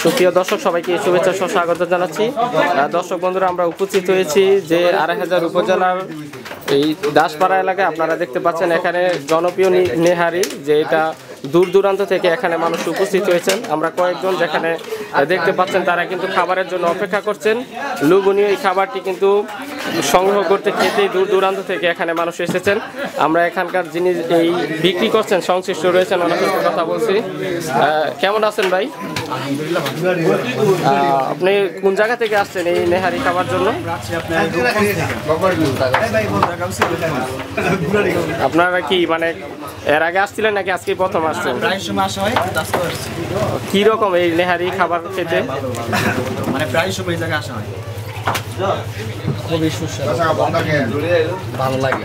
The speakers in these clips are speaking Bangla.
সুপ্রিয় দর্শক সবাইকে শুভেচ্ছা ও স্বাগত জানাচ্ছি। দর্শক বন্ধুরা, আমরা উপস্থিত হয়েছি যে ২৫০০ উপজেলার এই দাসপাড়া এলাকায়। আপনারা দেখতে পাচ্ছেন এখানে জনপ্রিয় নেহারি, যে এটা দূর দূরান্ত থেকে এখানে মানুষ উপস্থিত হয়েছেন। আমরা কয়েকজন যেখানে দেখতে পাচ্ছেন তারা কিন্তু খাবারের জন্য অপেক্ষা করছেন। লোভনীয় এই খাবারটি কিন্তু সংগ্রহ করতে খেতেই দূর দূরান্ত থেকে এখানে মানুষ এসেছেন। আমরা এখানকার যিনি এই বিক্রি করছেন সংশ্লিষ্ট রয়েছেন ওনার সাথে কথা বলছি। কেমন আছেন ভাই? আপনি কোন জায়গা থেকে আসছেন এই নেহারি খাবার জন্য? আপনারা কি মানে এর আগে আসছিলেন নাকি আজকে প্রথম আসছেন? কি রকম এই নেহারি খাবার খেতে? মানে প্রায় সময় জায়গায় আসা হয়, খুবই সুস্বাদু, ভালো লাগে।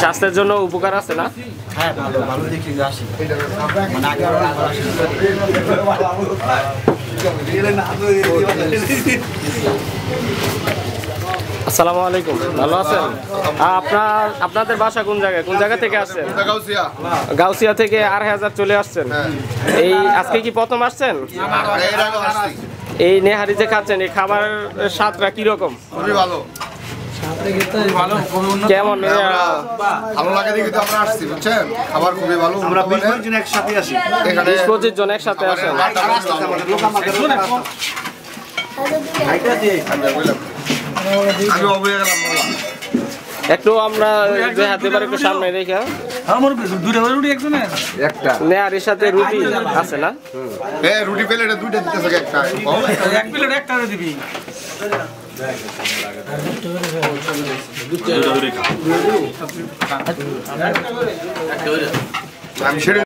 স্বাস্থ্যের জন্য উপকার আছে না? হ্যাঁ, ভালো ভালো দেখি আসি, মানে আগে আসসালামু আলাইকুম, ভালো আছেন? আপনাদের বাসা কোন জায়গায়, কোন জায়গা থেকে আসছেন? গাউসিয়া থেকে ২৫০০ চলে আসছেন। এই আজকে কি প্রথম আসছেন? এই নেহারি যে খাচ্ছেন, এই খাবারের স্বাদটা কিরকম? খুবই ভালো। কেমন ভালো লাগে দেখে তো আমরা আসছি, বুঝছেন? খাবার খুবই ভালো। আমরা ২০ জন একসাথে আসি, ২০-২৫ জন একসাথে আসেন। একটু আমরা যে হাতে পারে একটু সামনে রেখে নেহারির সাথে রুটি আছে না? হ্যাঁ, রুটি প্লেটে দুইটা দিতেছে, একটা এক প্লেট একটা দিবি। আমি সেটা